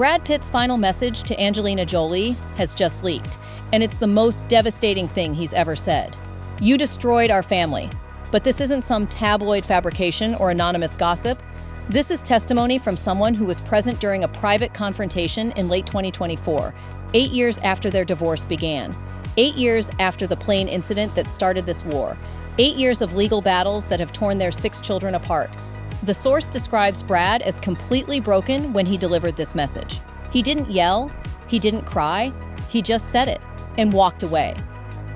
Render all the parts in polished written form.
Brad Pitt's final message to Angelina Jolie has just leaked, and it's the most devastating thing he's ever said. "You destroyed our family." But this isn't some tabloid fabrication or anonymous gossip. This is testimony from someone who was present during a private confrontation in late 2024, 8 years after their divorce began. 8 years after the plane incident that started this war. 8 years of legal battles that have torn their 6 children apart. The source describes Brad as completely broken when he delivered this message. He didn't yell, he didn't cry, he just said it and walked away.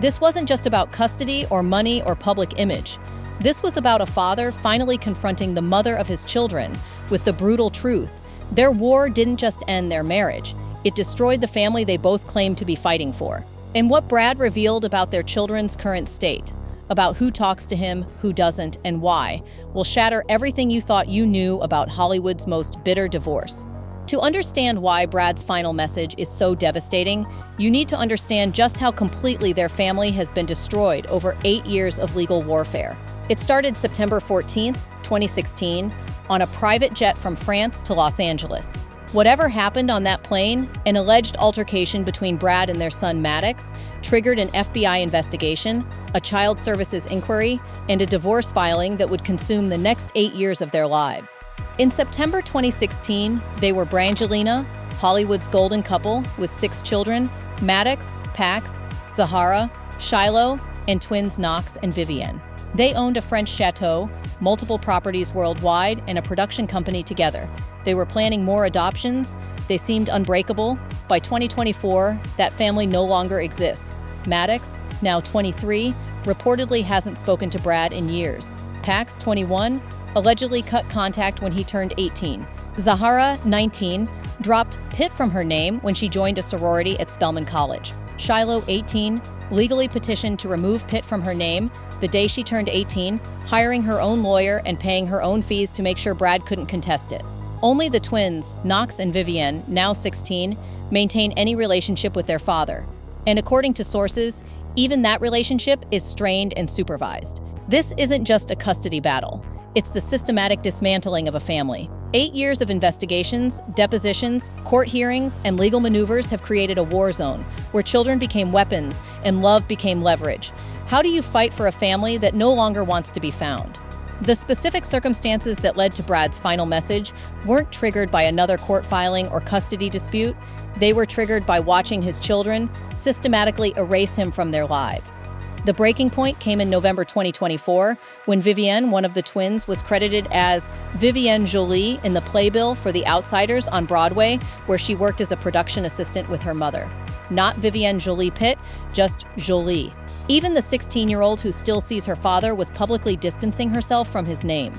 This wasn't just about custody or money or public image. This was about a father finally confronting the mother of his children with the brutal truth. Their war didn't just end their marriage, it destroyed the family they both claimed to be fighting for. And what Brad revealed about their children's current state, about who talks to him, who doesn't, and why, will shatter everything you thought you knew about Hollywood's most bitter divorce. To understand why Brad's final message is so devastating, you need to understand just how completely their family has been destroyed over 8 years of legal warfare. It started September 14, 2016, on a private jet from France to Los Angeles. Whatever happened on that plane, an alleged altercation between Brad and their son Maddox, triggered an FBI investigation, a child services inquiry, and a divorce filing that would consume the next 8 years of their lives. In September 2016, they were Brangelina, Hollywood's golden couple with 6 children, Maddox, Pax, Zahara, Shiloh, and twins Knox and Vivienne. They owned a French chateau, multiple properties worldwide, and a production company together. They were planning more adoptions. They seemed unbreakable. By 2024, that family no longer exists. Maddox, now 23, reportedly hasn't spoken to Brad in years. Pax, 21, allegedly cut contact when he turned 18. Zahara, 19, dropped Pitt from her name when she joined a sorority at Spelman College. Shiloh, 18, legally petitioned to remove Pitt from her name the day she turned 18, hiring her own lawyer and paying her own fees to make sure Brad couldn't contest it. Only the twins, Knox and Vivienne, now 16, maintain any relationship with their father. And according to sources, even that relationship is strained and supervised. This isn't just a custody battle. It's the systematic dismantling of a family. 8 years of investigations, depositions, court hearings, and legal maneuvers have created a war zone where children became weapons and love became leverage. How do you fight for a family that no longer wants to be found? The specific circumstances that led to Brad's final message weren't triggered by another court filing or custody dispute. They were triggered by watching his children systematically erase him from their lives. The breaking point came in November 2024, when Vivienne, one of the twins, was credited as Vivienne Jolie in the playbill for The Outsiders on Broadway, where she worked as a production assistant with her mother. Not Vivienne jolie-pitt, just Jolie. Even the 16-year-old who still sees her father was publicly distancing herself from his name.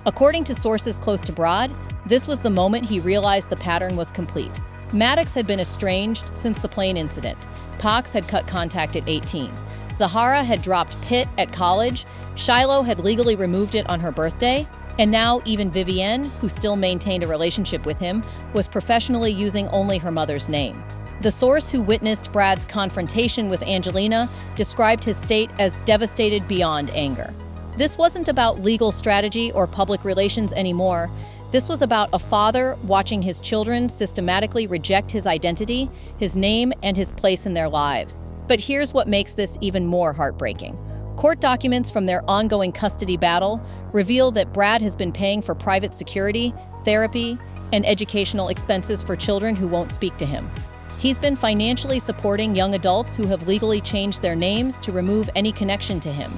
According to sources close to Brad, this was the moment he realized the pattern was complete. Maddox had been estranged since the plane incident. Pax had cut contact at 18. Zahara had dropped Pitt at college. Shiloh had legally removed it on her birthday. And now even Vivienne, who still maintained a relationship with him, was professionally using only her mother's name. The source who witnessed Brad's confrontation with Angelina described his state as devastated beyond anger. This wasn't about legal strategy or public relations anymore. This was about a father watching his children systematically reject his identity, his name, and his place in their lives. But here's what makes this even more heartbreaking. Court documents from their ongoing custody battle reveal that Brad has been paying for private security, therapy, and educational expenses for children who won't speak to him. He's been financially supporting young adults who have legally changed their names to remove any connection to him.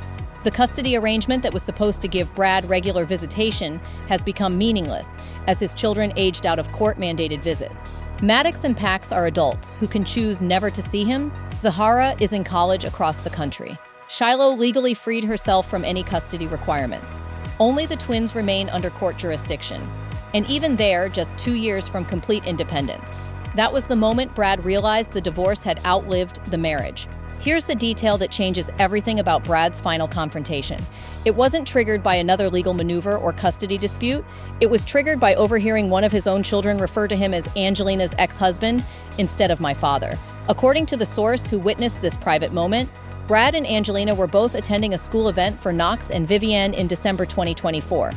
The custody arrangement that was supposed to give Brad regular visitation has become meaningless as his children aged out of court-mandated visits. Maddox and Pax are adults who can choose never to see him. Zahara is in college across the country. Shiloh legally freed herself from any custody requirements. Only the twins remain under court jurisdiction, and even there, just 2 years from complete independence. That was the moment Brad realized the divorce had outlived the marriage. Here's the detail that changes everything about Brad's final confrontation. It wasn't triggered by another legal maneuver or custody dispute. It was triggered by overhearing one of his own children refer to him as Angelina's ex-husband instead of my father. According to the source who witnessed this private moment, Brad and Angelina were both attending a school event for Knox and Vivienne in December 2024.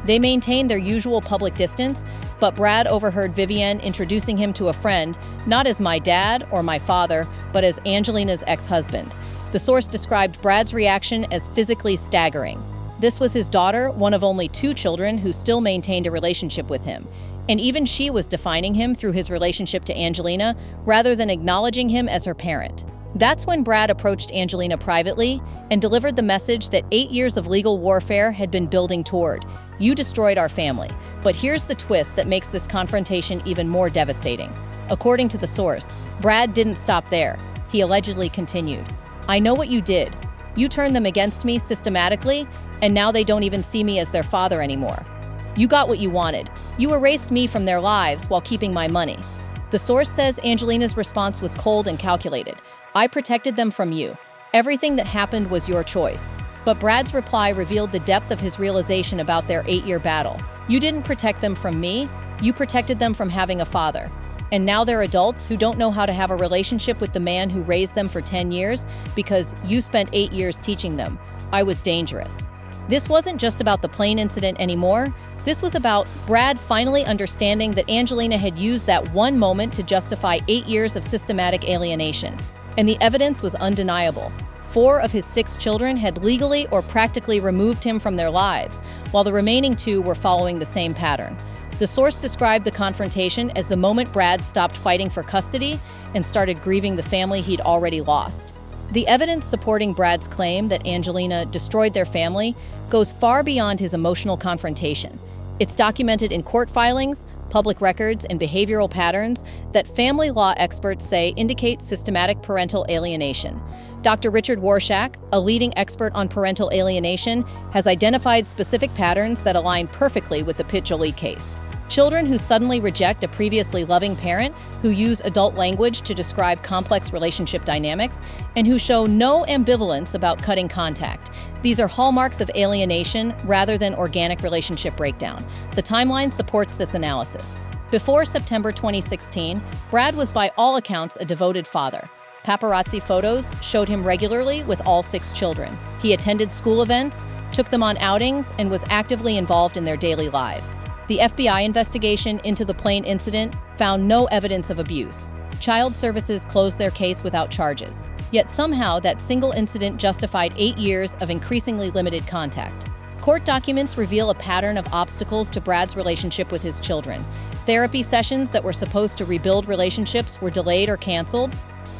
They maintained their usual public distance, but Brad overheard Vivienne introducing him to a friend, not as my dad or my father, but as Angelina's ex-husband. The source described Brad's reaction as physically staggering. This was his daughter, one of only 2 children who still maintained a relationship with him. And even she was defining him through his relationship to Angelina, rather than acknowledging him as her parent. That's when Brad approached Angelina privately and delivered the message that 8 years of legal warfare had been building toward. You destroyed our family. But here's the twist that makes this confrontation even more devastating. According to the source, Brad didn't stop there. He allegedly continued. I know what you did. You turned them against me systematically, and now they don't even see me as their father anymore. You got what you wanted. You erased me from their lives while keeping my money. The source says Angelina's response was cold and calculated. I protected them from you. Everything that happened was your choice. But Brad's reply revealed the depth of his realization about their 8-year battle. You didn't protect them from me, you protected them from having a father. And now they're adults who don't know how to have a relationship with the man who raised them for 10 years because you spent 8 years teaching them. I was dangerous. This wasn't just about the plane incident anymore. This was about Brad finally understanding that Angelina had used that one moment to justify 8 years of systematic alienation. And the evidence was undeniable. 4 of his 6 children had legally or practically removed him from their lives, while the remaining 2 were following the same pattern. The source described the confrontation as the moment Brad stopped fighting for custody and started grieving the family he'd already lost. The evidence supporting Brad's claim that Angelina destroyed their family goes far beyond his emotional confrontation. It's documented in court filings, public records, and behavioral patterns that family law experts say indicate systematic parental alienation. Dr. Richard Warshak, a leading expert on parental alienation, has identified specific patterns that align perfectly with the Pitt-Jolie case. Children who suddenly reject a previously loving parent, who use adult language to describe complex relationship dynamics, and who show no ambivalence about cutting contact. These are hallmarks of alienation rather than organic relationship breakdown. The timeline supports this analysis. Before September 2016, Brad was by all accounts a devoted father. Paparazzi photos showed him regularly with all 6 children. He attended school events, took them on outings, and was actively involved in their daily lives. The FBI investigation into the plane incident found no evidence of abuse. Child Services closed their case without charges. Yet somehow that single incident justified 8 years of increasingly limited contact. Court documents reveal a pattern of obstacles to Brad's relationship with his children. Therapy sessions that were supposed to rebuild relationships were delayed or canceled.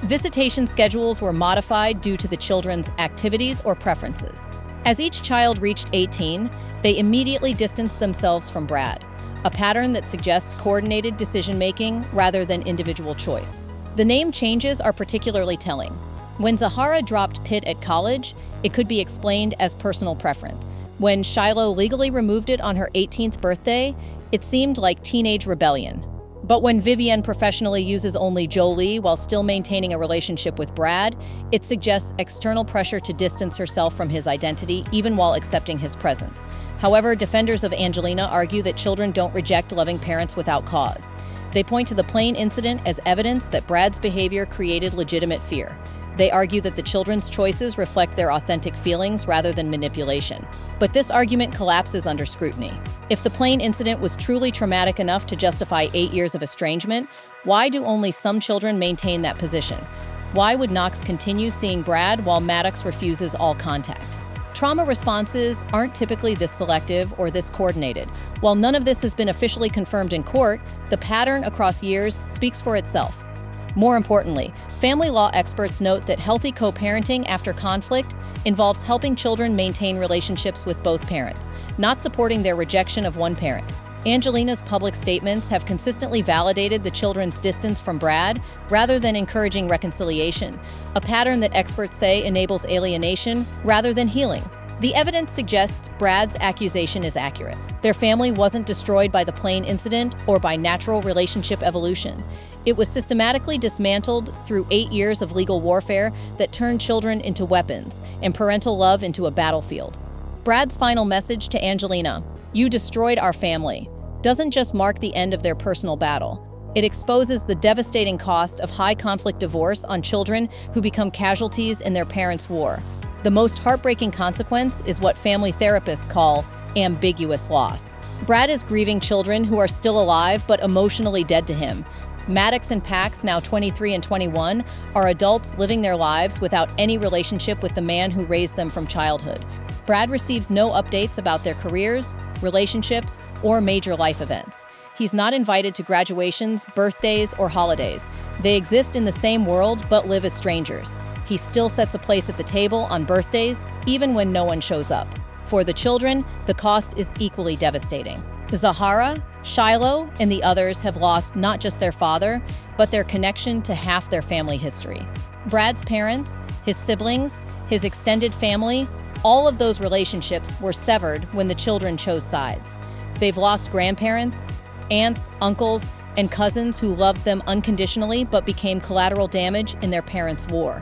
Visitation schedules were modified due to the children's activities or preferences. As each child reached 18, they immediately distanced themselves from Brad, a pattern that suggests coordinated decision-making rather than individual choice. The name changes are particularly telling. When Zahara dropped Pitt at college, it could be explained as personal preference. When Shiloh legally removed it on her 18th birthday, it seemed like teenage rebellion. But when Vivienne professionally uses only Jolie while still maintaining a relationship with Brad, it suggests external pressure to distance herself from his identity even while accepting his presence. However, defenders of Angelina argue that children don't reject loving parents without cause. They point to the plane incident as evidence that Brad's behavior created legitimate fear. They argue that the children's choices reflect their authentic feelings rather than manipulation. But this argument collapses under scrutiny. If the plane incident was truly traumatic enough to justify 8 years of estrangement, why do only some children maintain that position? Why would Knox continue seeing Brad while Maddox refuses all contact? Trauma responses aren't typically this selective or this coordinated. While none of this has been officially confirmed in court, the pattern across years speaks for itself. More importantly, family law experts note that healthy co-parenting after conflict involves helping children maintain relationships with both parents, not supporting their rejection of one parent. Angelina's public statements have consistently validated the children's distance from Brad rather than encouraging reconciliation, a pattern that experts say enables alienation rather than healing. The evidence suggests Brad's accusation is accurate. Their family wasn't destroyed by the plane incident or by natural relationship evolution. It was systematically dismantled through 8 years of legal warfare that turned children into weapons and parental love into a battlefield. Brad's final message to Angelina, "You destroyed our family," doesn't just mark the end of their personal battle. It exposes the devastating cost of high-conflict divorce on children who become casualties in their parents' war. The most heartbreaking consequence is what family therapists call ambiguous loss. Brad is grieving children who are still alive but emotionally dead to him. Maddox and Pax, now 23 and 21, are adults living their lives without any relationship with the man who raised them from childhood. Brad receives no updates about their careers, relationships, or major life events. He's not invited to graduations, birthdays, or holidays. They exist in the same world but live as strangers. He still sets a place at the table on birthdays, even when no one shows up. For the children, the cost is equally devastating. Zahara, Shiloh, and the others have lost not just their father, but their connection to half their family history. Brad's parents, his siblings, his extended family, all of those relationships were severed when the children chose sides. They've lost grandparents, aunts, uncles, and cousins who loved them unconditionally but became collateral damage in their parents' war.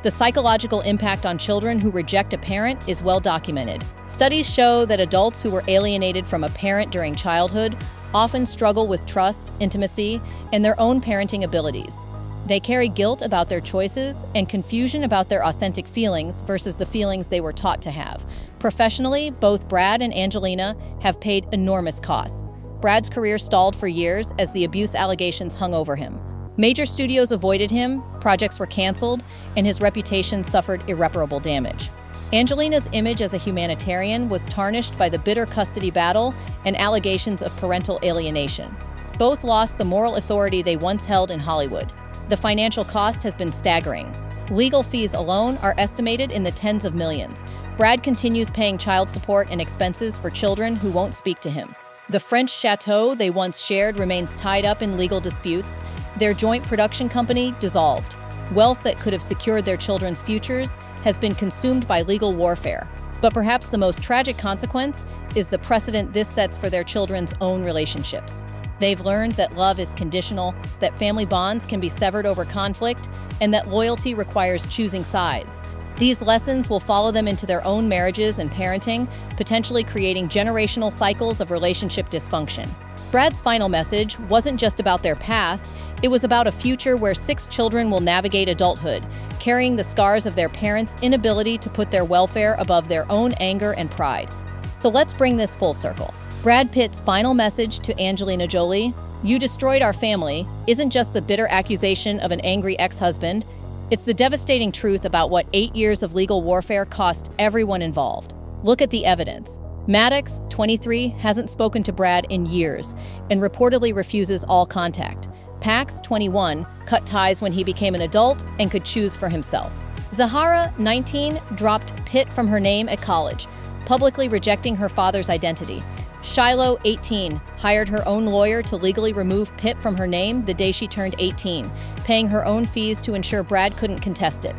The psychological impact on children who reject a parent is well documented. Studies show that adults who were alienated from a parent during childhood often struggle with trust, intimacy, and their own parenting abilities. They carry guilt about their choices and confusion about their authentic feelings versus the feelings they were taught to have. Professionally, both Brad and Angelina have paid enormous costs. Brad's career stalled for years as the abuse allegations hung over him. Major studios avoided him, projects were canceled, and his reputation suffered irreparable damage. Angelina's image as a humanitarian was tarnished by the bitter custody battle and allegations of parental alienation. Both lost the moral authority they once held in Hollywood. The financial cost has been staggering. Legal fees alone are estimated in the tens of millions. Brad continues paying child support and expenses for children who won't speak to him. The French chateau they once shared remains tied up in legal disputes. Their joint production company dissolved. Wealth that could have secured their children's futures has been consumed by legal warfare. But perhaps the most tragic consequence is the precedent this sets for their children's own relationships. They've learned that love is conditional, that family bonds can be severed over conflict, and that loyalty requires choosing sides. These lessons will follow them into their own marriages and parenting, potentially creating generational cycles of relationship dysfunction. Brad's final message wasn't just about their past, it was about a future where 6 children will navigate adulthood, carrying the scars of their parents' inability to put their welfare above their own anger and pride. So let's bring this full circle. Brad Pitt's final message to Angelina Jolie, "You destroyed our family," isn't just the bitter accusation of an angry ex-husband, it's the devastating truth about what 8 years of legal warfare cost everyone involved. Look at the evidence. Maddox, 23, hasn't spoken to Brad in years and reportedly refuses all contact. Pax, 21, cut ties when he became an adult and could choose for himself. Zahara, 19, dropped Pitt from her name at college, publicly rejecting her father's identity. Shiloh, 18, hired her own lawyer to legally remove Pitt from her name the day she turned 18, paying her own fees to ensure Brad couldn't contest it.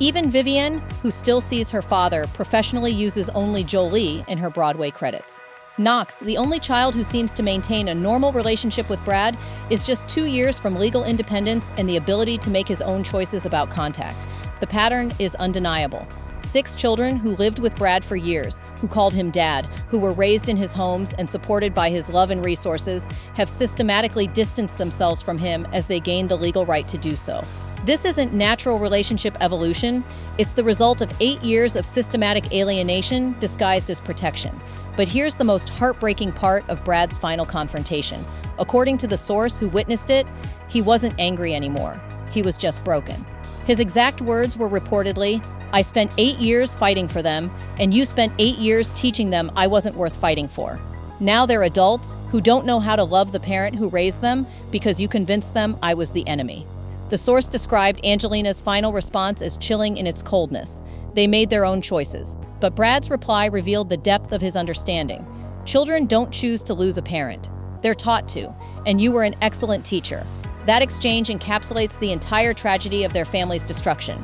Even Vivienne, who still sees her father, professionally uses only Jolie in her Broadway credits. Knox, the only child who seems to maintain a normal relationship with Brad, is just 2 years from legal independence and the ability to make his own choices about contact. The pattern is undeniable. 6 children who lived with Brad for years, who called him dad, who were raised in his homes and supported by his love and resources, have systematically distanced themselves from him as they gained the legal right to do so. This isn't natural relationship evolution, it's the result of 8 years of systematic alienation disguised as protection. But here's the most heartbreaking part of Brad's final confrontation. According to the source who witnessed it, he wasn't angry anymore. He was just broken. His exact words were reportedly, "I spent 8 years fighting for them, and you spent 8 years teaching them I wasn't worth fighting for. Now they're adults who don't know how to love the parent who raised them because you convinced them I was the enemy." The source described Angelina's final response as chilling in its coldness. They made their own choices. But Brad's reply revealed the depth of his understanding. Children don't choose to lose a parent. They're taught to, and you were an excellent teacher. That exchange encapsulates the entire tragedy of their family's destruction.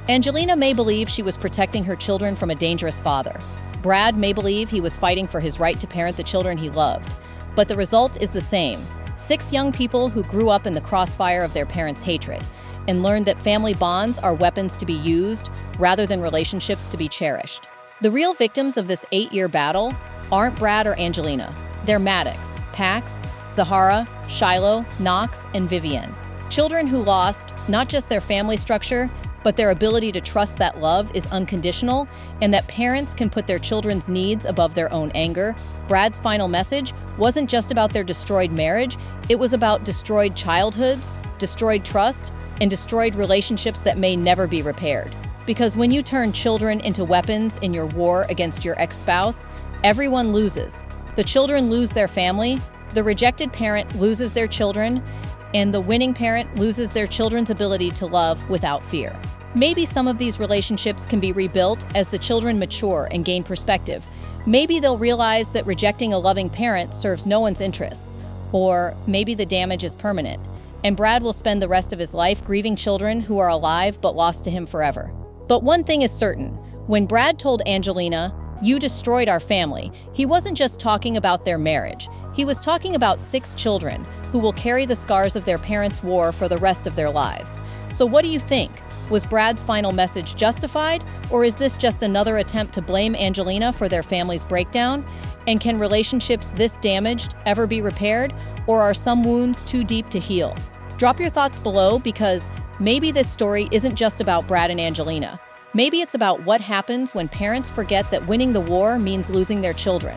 Angelina may believe she was protecting her children from a dangerous father. Brad may believe he was fighting for his right to parent the children he loved. But the result is the same. 6 young people who grew up in the crossfire of their parents' hatred and learned that family bonds are weapons to be used rather than relationships to be cherished. The real victims of this 8-year battle aren't Brad or Angelina. They're Maddox, Pax, Zahara, Shiloh, Knox, and Vivienne. Children who lost not just their family structure, but their ability to trust that love is unconditional and that parents can put their children's needs above their own anger. Brad's final message wasn't just about their destroyed marriage, it was about destroyed childhoods, destroyed trust, and destroyed relationships that may never be repaired. Because when you turn children into weapons in your war against your ex-spouse, everyone loses. The children lose their family, the rejected parent loses their children, and the winning parent loses their children's ability to love without fear. Maybe some of these relationships can be rebuilt as the children mature and gain perspective. Maybe they'll realize that rejecting a loving parent serves no one's interests. Or maybe the damage is permanent, and Brad will spend the rest of his life grieving children who are alive but lost to him forever. But one thing is certain, when Brad told Angelina, "You destroyed our family," he wasn't just talking about their marriage. He was talking about 6 children who will carry the scars of their parents' war for the rest of their lives. So what do you think? Was Brad's final message justified, or is this just another attempt to blame Angelina for their family's breakdown? And can relationships this damaged ever be repaired, or are some wounds too deep to heal? Drop your thoughts below, because maybe this story isn't just about Brad and Angelina. Maybe it's about what happens when parents forget that winning the war means losing their children.